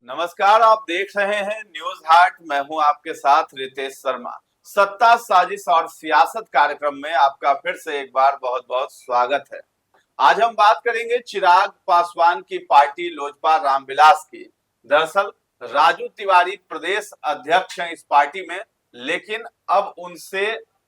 नमस्कार, आप देख रहे हैं न्यूज हाट। मैं हूं आपके साथ रितेश शर्मा। सत्ता, साजिश और सियासत कार्यक्रम में आपका फिर से एक बार बहुत बहुत स्वागत है। आज हम बात करेंगे चिराग पासवान की पार्टी लोजपा रामविलास की। दरअसल राजू तिवारी प्रदेश अध्यक्ष हैं इस पार्टी में, लेकिन अब उनसे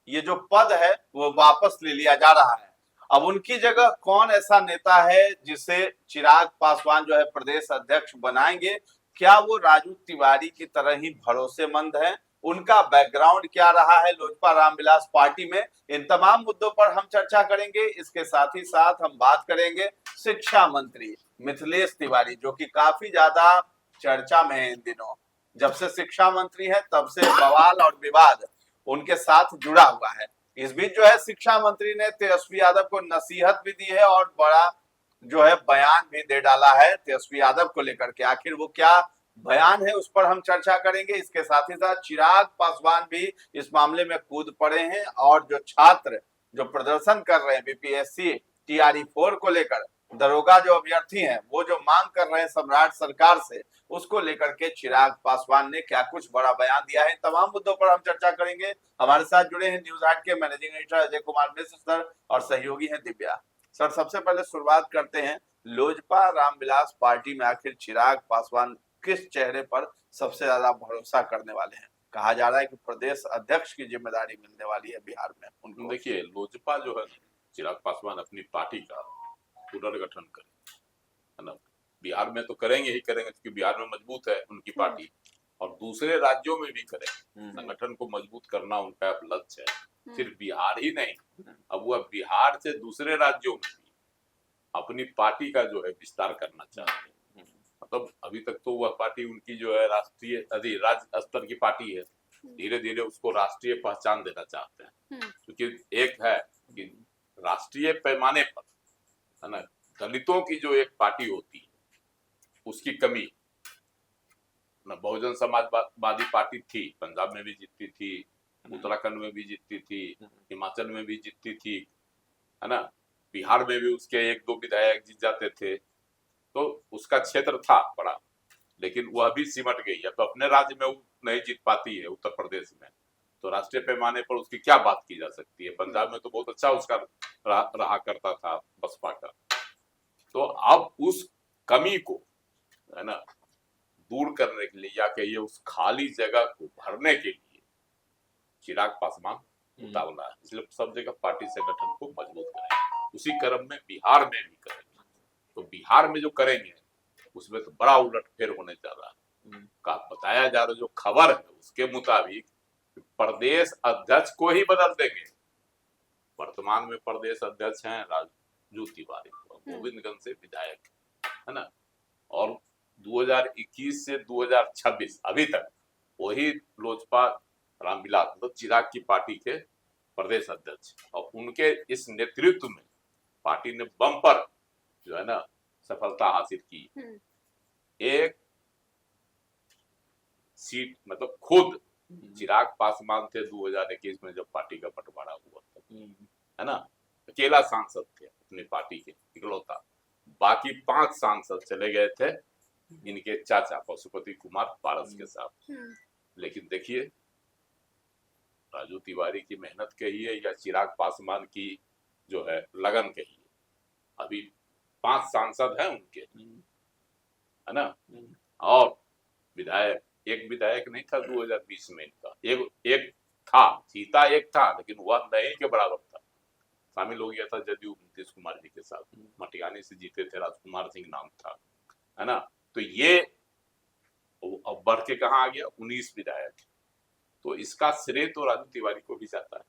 ये जो पद है वो वापस ले लिया जा रहा है। अब उनकी जगह कौन ऐसा नेता है जिसे चिराग पासवान जो है प्रदेश अध्यक्ष बनाएंगे? क्या वो राजू तिवारी की तरह ही भरोसेमंद है? उनका बैकग्राउंड क्या रहा है लोजपा रामविलास पार्टी में? इन तमाम मुद्दों पर हम चर्चा करेंगे। इसके साथ ही साथ हम बात करेंगे शिक्षा मंत्री मिथिलेश तिवारी, जो कि काफी ज्यादा चर्चा में है इन दिनों। जब से शिक्षा मंत्री है तब से बवाल और विवाद उनके साथ जुड़ा हुआ है। इस बीच जो है शिक्षा मंत्री ने तेजस्वी यादव को नसीहत भी दी है और बड़ा जो है बयान भी दे डाला है तेजस्वी यादव को लेकर के। आखिर वो क्या बयान है उस पर हम चर्चा करेंगे। इसके साथ ही साथ चिराग पासवान भी इस मामले में कूद पड़े हैं और जो छात्र जो प्रदर्शन कर रहे हैं बीपीएससी टीआरई 4 को लेकर, दरोगा जो अभ्यर्थी हैं वो जो मांग कर रहे हैं सम्राट सरकार से, उसको लेकर के चिराग पासवान ने क्या कुछ बड़ा बयान दिया है। तमाम मुद्दों पर हम चर्चा करेंगे। हमारे साथ जुड़े हैं न्यूज हाट के managing editor Ajay Kumar Mishra sir और सहयोगी हैं दिव्या सर। सबसे पहले शुरुआत करते हैं, लोजपा रामविलास पार्टी में आखिर चिराग पासवान किस चेहरे पर सबसे ज्यादा भरोसा करने वाले हैं? कहा जा रहा है कि प्रदेश अध्यक्ष की जिम्मेदारी मिलने वाली है बिहार में उनको। देखिए, लोजपा जो है, चिराग पासवान अपनी पार्टी का पुनर्गठन करें, है ना। बिहार में तो करेंगे ही करेंगे क्योंकि बिहार में मजबूत है उनकी पार्टी, और दूसरे राज्यों में भी करें। संगठन को मजबूत करना उनका लक्ष्य है। सिर्फ बिहार ही नहीं, अब वह बिहार से दूसरे राज्यों में भी अपनी पार्टी का जो है विस्तार करना चाहते हैं। मतलब अभी तक तो वह पार्टी उनकी जो है राष्ट्रीय राज्य स्तर की पार्टी है। धीरे धीरे उसको राष्ट्रीय पहचान देना चाहते हैं, क्योंकि एक है कि राष्ट्रीय पैमाने पर, है ना, दलितों की जो एक पार्टी होती है उसकी कमी ना। बहुजन समाजवादी पार्टी थी, पंजाब में भी जीतती थी, उत्तराखंड में भी जीतती थी, हिमाचल में भी जीतती थी, है ना। बिहार में भी उसके एक दो विधायक जीत जाते थे, तो उसका क्षेत्र था बड़ा, लेकिन वह भी सिमट गई है। तो अपने राज्य में वो नहीं जीत पाती है उत्तर प्रदेश में, तो राष्ट्रीय पैमाने पर उसकी क्या बात की जा सकती है। पंजाब में तो बहुत अच्छा उसका रहा करता था बसपा का। तो अब उस कमी को, है ना, दूर करने के लिए या कहिए उस खाली जगह को भरने के लिए चिराग पासवान उतावला है। इसलिए सब जगह पार्टी संगठन को मजबूत करेंगे। उसी क्रम में बिहार में भी करेंगे। तो बिहार में जो करेंगे उसमें तो बड़ा उलटफेर होने जा रहा है। बताया जा रहा जो खबर है उसके मुताबिक प्रदेश अध्यक्ष को ही बदल देंगे। वर्तमान में प्रदेश अध्यक्ष हैं राजू तिवारी, गोविंदगंज से विधायक, है ना। और 2021 से 2026 अभी तक वही लोजपा रामविलास मतलब चिराग की पार्टी के प्रदेश अध्यक्ष, और उनके इस नेतृत्व में पार्टी ने बम्पर जो है ना सफलता हासिल की। एक सीट मतलब खुद चिराग पासवान थे 2021 में जब पार्टी का बंटवारा हुआ था, है ना। अकेला सांसद थे अपनी पार्टी के इकलौता। बाकी 5 सांसद चले गए थे इनके चाचा पशुपति कुमार पारस के साथ। लेकिन देखिए, राजू तिवारी की मेहनत कहिए या चिराग पासवान की जो है लगन कहिए, अभी 5 सांसद हैं उनके, है ना। और विधायक, एक विधायक नहीं था 2020 में इनका, एक था, जीता एक था, लेकिन वह नहीं के बराबर था। शामिल हो गया था जदयू नीतीश कुमार जी के साथ, मटियानी से जीते थे, राजकुमार सिंह नाम था, है ना। तो ये अब बढ़ के कहाँ आ गया, 19 विधायक। तो इसका श्रेय तो राजू तिवारी को भी जाता है,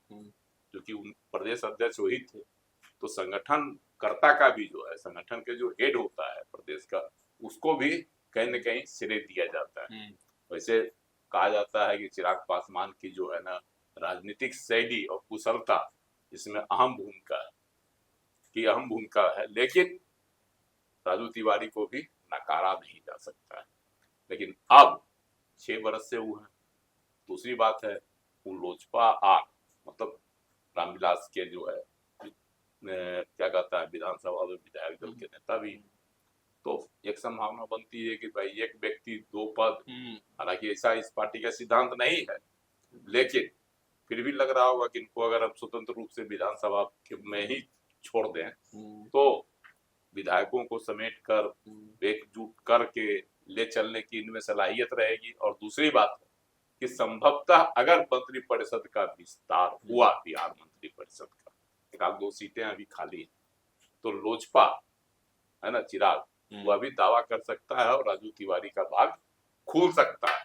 क्योंकि प्रदेश अध्यक्ष वही थे। तो संगठन कर्ता का भी जो है, संगठन के जो हेड होता है प्रदेश का, उसको भी कहीं न कहीं श्रेय दिया जाता है। वैसे कहा जाता है कि चिराग पासवान की जो है ना राजनीतिक शैली और कुशलता इसमें अहम भूमिका है, लेकिन राजू तिवारी को भी नकारा नहीं जा सकता है। लेकिन अब 6 वर्ष से वो है। दूसरी बात है, वो लोजपा मतलब रामविलास के जो है क्या कहता है विधानसभा में विधायक दल के नेता भी। तो एक एक संभावना बनती है कि भाई एक व्यक्ति दो पद, हालांकि ऐसा इस पार्टी का सिद्धांत नहीं है, लेकिन फिर भी लग रहा होगा कि इनको अगर हम स्वतंत्र रूप से विधानसभा में ही छोड़ दें तो विधायकों को समेट कर एकजुट करके ले चलने की इनमें सलाहियत रहेगी। और दूसरी बात है कि संभवतः अगर मंत्रिपरिषद का विस्तार हुआ, बिहार मंत्रिपरिषद का एक आध दो सीटें अभी खाली हैं, तो लोजपा है ना, चिराग, वह भी दावा कर सकता है और राजू तिवारी का भाग खुल सकता है,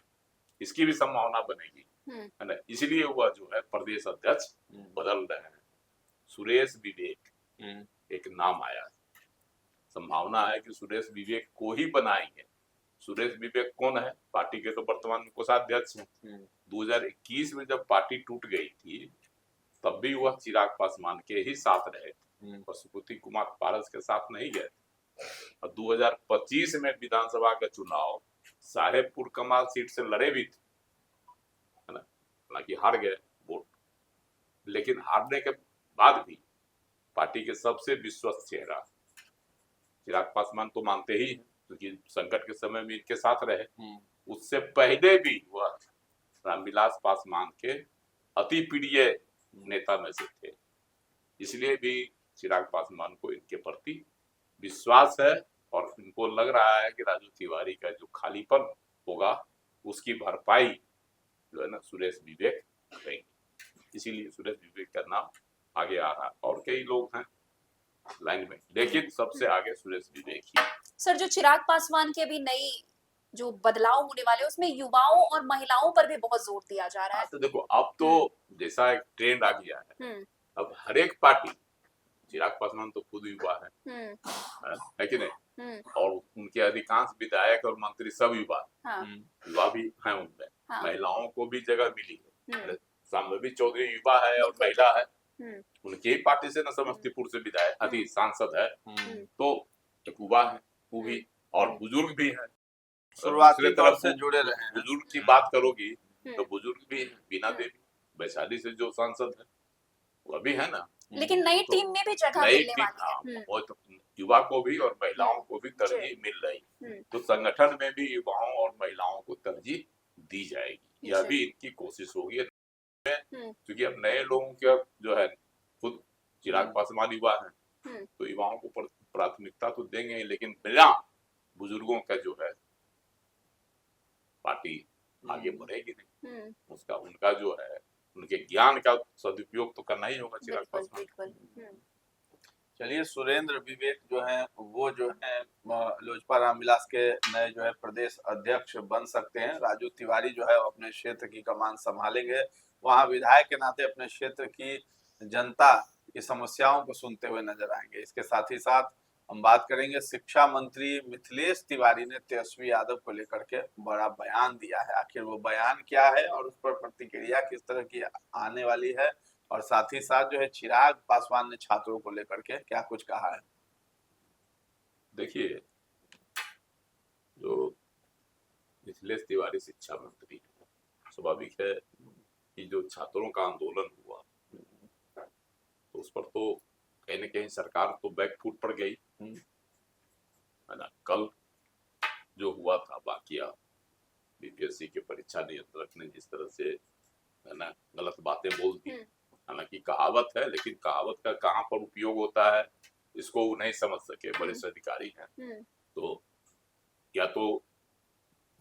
इसकी भी संभावना बनेगी, है ना। इसलिए वह जो है प्रदेश अध्यक्ष बदल रहे हैं। सुरेश विवेक एक नाम आया है, संभावना है कि सुरेश विवेक को ही बनाएंगे। सुरेश विवेक कौन है? पार्टी के तो वर्तमान में कोषाध्यक्ष हैं। 2021 में जब पार्टी टूट गई थी तब भी वह चिराग पासवान के ही साथ रहे थे, पशुपति कुमार पारस के साथ नहीं गए। और 2025 में विधानसभा का चुनाव साहेबपुर कमाल सीट से लड़े भी थे, है ना, हालांकि हार गए वोट, लेकिन हारने के बाद भी पार्टी के सबसे विश्वस्त चेहरा चिराग पासवान तो मानते ही हैं, क्योंकि संकट के समय में इनके साथ रहे। उससे पहले भी वह रामविलास पासवान के अति प्रिय नेता में से थे, इसलिए भी चिराग पासवान को इनके प्रति विश्वास है और इनको लग रहा है कि राजू तिवारी का जो खालीपन होगा उसकी भरपाई जो है ना सुरेश विवेक करेंगे, इसीलिए सुरेश विवेक का नाम आगे आ रहा है। और कई लोग हैं लाइन में, लेकिन सबसे आगे सुरेश विवेक ही। सर, जो चिराग पासवान की अभी नई जो बदलाव होने वाले उसमें युवाओं और महिलाओं पर भी बहुत जोर दिया जा रहा है। तो देखो अब तो जैसा एक ट्रेंड आ गया है, अब हर एक पार्टी, चिराग पासवान तो खुद युवा है कि नहीं, और उनके अधिकांश विधायक और मंत्री सब युवा, युवा भी हैं उनमें, महिलाओं को भी जगह मिली है। सांबवी चौधरी युवा है और महिला है, उनके ही पार्टी से न समस्तीपुर से विधायक अभी सांसद है, तो एक युवा है वो भी, और बुजुर्ग भी है, शुरुआती दौर से जुड़े रहे हैं। बुजुर्ग की बात करोगी तो बुजुर्ग भी है, बीना देवी वैशाली से जो सांसद है वह भी है ना, लेकिन नई टीम में भी जगह मिलने वाली है। वो तो युवा को भी और महिलाओं को भी तरजीह मिल रही, तो संगठन में भी युवाओं और महिलाओं को तरजीह दी जाएगी, यह भी इनकी कोशिश होगी। क्योंकि अब नए लोगों के जो है, खुद चिराग पासवान युवा है तो युवाओं को प्राथमिकता तो देंगे, लेकिन बिना बुजुर्गों का जो है पार्टी आगे बढ़ेगी नहीं। उसका उनका जो है उनके ज्ञान का सदुपयोग तो करना ही होगा चिराग पासवान। चलिए, सुरेंद्र विवेक जो है वो जो है लोजपा रामविलास के नए जो है प्रदेश अध्यक्ष बन सकते हैं। राजू तिवारी जो है अपने क्षेत्र की कमान संभालेंगे, वहां विधायक के नाते अपने क्षेत्र की जनता की समस्याओं को सुनते हुए नजर आएंगे। इसके साथ ही साथ हम बात करेंगे, शिक्षा मंत्री मिथिलेश तिवारी ने तेजस्वी यादव को लेकर के बड़ा बयान दिया है। आखिर वो बयान क्या है और उस पर प्रतिक्रिया किस तरह की आने वाली है, और साथ ही साथ जो है चिराग पासवान ने छात्रों को लेकर के क्या कुछ कहा है। देखिए, जो मिथिलेश तिवारी शिक्षा मंत्री, स्वाभाविक है कि जो छात्रों का आंदोलन हुआ तो उस पर तो कहीं न कहीं सरकार तो बैकफुट पर गई, है ना। कल जो हुआ था वाकया, बीपीएससी के परीक्षा नियंत्रक ने जिस तरह से, है ना, गलत बातें बोल दी, हालांकि कहावत है, लेकिन कहावत का कहाँ पर उपयोग होता है इसको वो नहीं समझ सके, वरिष्ठ अधिकारी हैं, तो या तो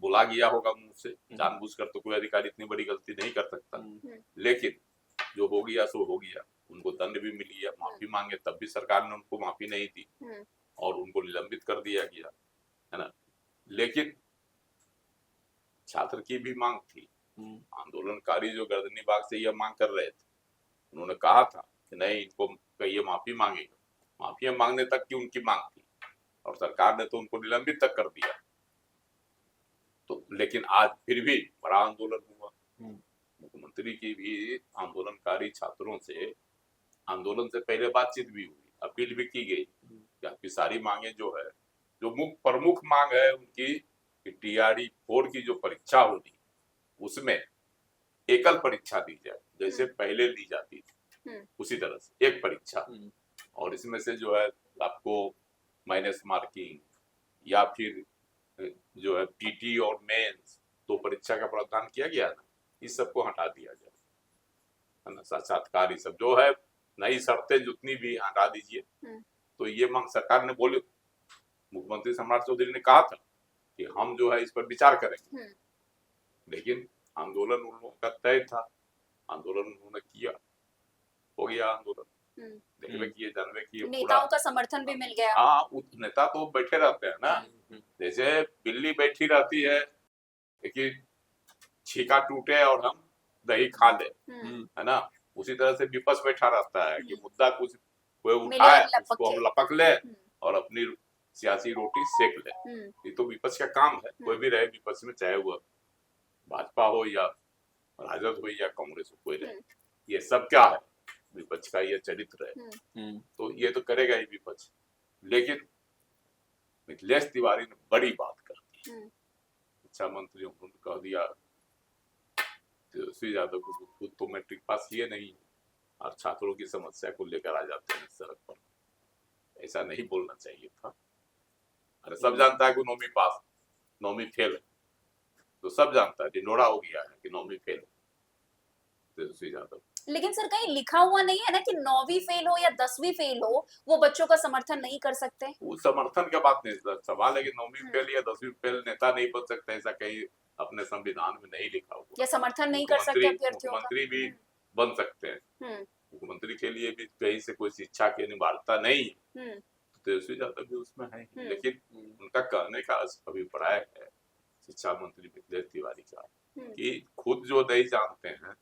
बुला गया होगा मुंह से, जानबूझकर तो कोई अधिकारी इतनी बड़ी गलती नहीं कर सकता, लेकिन जो हो गया सो हो गया। उनको दंड भी मिल गया, माफी मांगे तब भी सरकार ने उनको माफी नहीं दी और उनको निलंबित कर दिया गया, है ना। लेकिन छात्र की भी मांग थी, आंदोलनकारी जो गर्दनी बाग से यह मांग कर रहे थे, उन्होंने कहा था कि नहीं, इनको कहिए माफी मांगेगा, माफी मांगने तक की उनकी मांग थी और सरकार ने तो उनको निलंबित तक कर दिया। तो लेकिन आज फिर भी बड़ा आंदोलन हुआ, मुख्यमंत्री की भी आंदोलनकारी छात्रों से आंदोलन से पहले बातचीत भी हुई, अपील भी की गई कि आपकी सारी मांगे जो है, जो प्रमुख मांग है उनकी टीआरई 4 की जो परीक्षा होगी उसमें एकल परीक्षा दी जाए, जैसे पहले ली जाती थी उसी तरह से एक परीक्षा, और इसमें से जो है आपको माइनस मार्किंग या फिर जो है पीटी और मेंस तो परीक्षा का प्रावधान किया गया ना, इस सबको हटा दिया जाए, है ना। साक्षात्कार ये सब जो है नई शर्तें जितनी भी हटा दीजिए। तो ये मांग सरकार ने बोली, मुख्यमंत्री सम्राट चौधरी ने कहा था कि हम जो है इस पर विचार करेंगे, लेकिन आंदोलन उन लोगों का तय था, आंदोलन उन्होंने किया, हो गया आंदोलन, देखने किए जानवे किए, नेताओं का समर्थन भी मिल गया। हाँ, नेता तो बैठे रहते हैं ना, जैसे बिल्ली बैठी रहती है कि छीका टूटे और हम दही खा ले, है ना, उसी तरह से विपक्ष बैठा रहता है कि मुद्दा कुछ कोई उठाए उसको हम लपक ले और अपनी सियासी रोटी सेक ले। ये तो विपक्ष का काम है, कोई भी रहे विपक्ष में, चाहे वो भाजपा हो या राजद हो या कांग्रेस हो, कोई रहे, ये सब क्या है, विपक्ष का ये चरित्र है। तो ये तो करेगा ही विपक्ष। लेकिन मिथिलेश तिवारी ने बड़ी बात कर दी, शिक्षा मंत्री उन्होंने कह दिया तेजस्वी यादव को खुद तो मैट्रिक पास किए नहीं और छात्रों की समस्या को लेकर आ जाते हैं सड़क पर, ऐसा नहीं बोलना चाहिए था। अरे सब जानता है कि 9वीं पास 9वीं फेल है, तो सब जानता है, डिनोड़ा हो गया है कि 9वीं फेल है तेजस्वी यादव। लेकिन सर कहीं लिखा हुआ नहीं है ना कि 9वीं फेल हो या 10वीं फेल हो वो बच्चों का समर्थन नहीं कर सकते। वो समर्थन का बात नहीं, सवाल है कि 9वीं फेल या 10वीं फेल नेता नहीं बन सकता, ऐसा कहीं अपने संविधान में नहीं लिखा हुआ। या समर्थन नहीं कर सकते अभ्यर्थियों का। मुख्यमंत्री भी बन सकते हैं, मुख्यमंत्री के लिए भी कहीं से कोई शिक्षा की अनिवार्यता नहीं है, तेजस्वी यादव भी उसमें है। लेकिन उनका कहने का अभिप्राय है शिक्षा मंत्री मिथिलेश तिवारी का कि खुद जो नहीं जानते हैं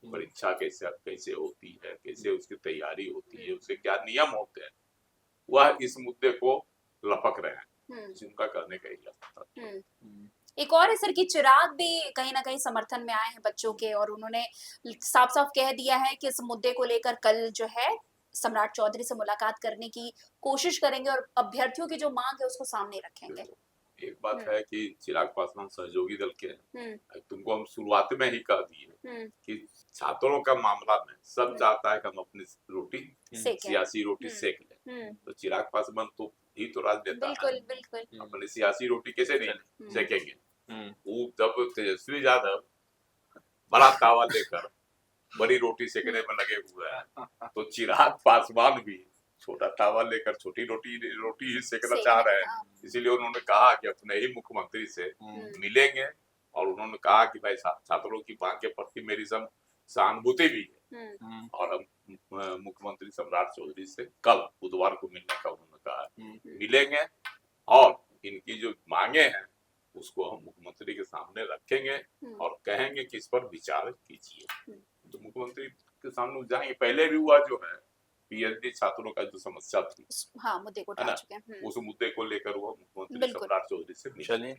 परीक्षा कैसे होती है, कैसे उसकी तैयारी होती है, उसके क्या नियम होते हैं, वह इस मुद्दे को लपक रहे हैं, उनका कहने का ही। एक और है सर कि चिराग भी कहीं ना कहीं समर्थन में आए हैं बच्चों के, और उन्होंने साफ साफ कह दिया है कि इस मुद्दे को लेकर कल जो है सम्राट चौधरी से मुलाकात करने की कोशिश करेंगे और अभ्यर्थियों की जो मांग है उसको सामने रखेंगे। एक बात है कि चिराग पासवान सहयोगी दल के हैं, तुमको हम शुरुआत में ही कह दिए कि छात्रों का मामला में सब चाहता है कि हम अपनी रोटी सियासी रोटी सेक लें, तो चिराग पासवान तो ही तो राज देता है, बिल्कुल अपनी सियासी रोटी कैसे नहीं सेकेंगे। वो जब तेजस्वी यादव बड़ा तावा लेकर बड़ी रोटी सेकने में लगे हुए हैं, तो चिराग पासवान भी छोटा तावा लेकर छोटी रोटी ही सेकना चाह रहे हैं। इसीलिए उन्होंने कहा कि अपने ही मुख्यमंत्री से मिलेंगे, और उन्होंने कहा कि भाई छात्रों की मांग के प्रति मेरी सहानुभूति भी है, और हम मुख्यमंत्री सम्राट चौधरी से कल बुधवार को मिलने का उन्होंने कहा, मिलेंगे और इनकी जो मांगे हैं उसको हम मुख्यमंत्री के सामने रखेंगे और कहेंगे कि इस पर विचार कीजिए। तो मुख्यमंत्री के सामने जाएंगे। पहले भी हुआ जो है पीएचडी छात्रों का जो समस्या थी, हाँ, मुद्दे को उठा चुके हैं, उस मुद्दे को लेकर वो मुख्यमंत्री सम्राट चौधरी से चलिए।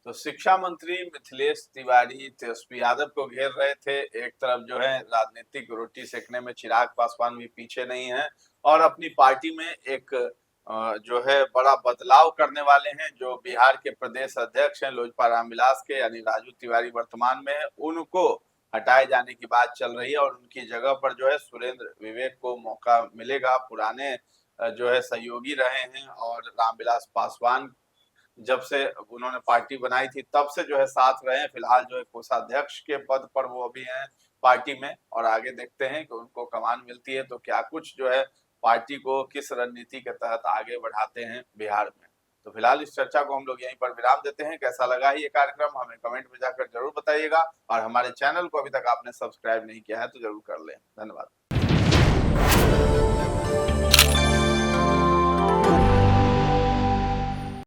तो शिक्षा मंत्री मिथिलेश तिवारी तेजस्वी यादव को घेर रहे थे, एक तरफ जो है राजनीतिक रोटी सेकने में चिराग पासवान भी पीछे नहीं है, और अपनी पार्टी में एक जो है बड़ा बदलाव करने वाले हैं। जो बिहार के प्रदेश अध्यक्ष हैं लोजपा रामविलास के, यानी राजू तिवारी वर्तमान में है, उनको हटाए जाने की बात चल रही है और उनकी जगह पर जो है सुरेंद्र विवेक को मौका मिलेगा। पुराने जो है सहयोगी रहे हैं, और रामविलास पासवान जब से उन्होंने पार्टी बनाई थी तब से जो है साथ रहे हैं। फिलहाल जो है कोषाध्यक्ष के पद पर वो अभी हैं पार्टी में, और आगे देखते हैं कि उनको कमान मिलती है तो क्या कुछ जो है पार्टी को किस रणनीति के तहत आगे बढ़ाते हैं बिहार में। तो फिलहाल इस चर्चा को हम लोग यहीं पर विराम देते हैं। कैसा लगा ये कार्यक्रम हमें कमेंट में जाकर जरूर बताइएगा, और हमारे चैनल को अभी तक आपने सब्सक्राइब नहीं किया है तो जरूर कर लें। धन्यवाद।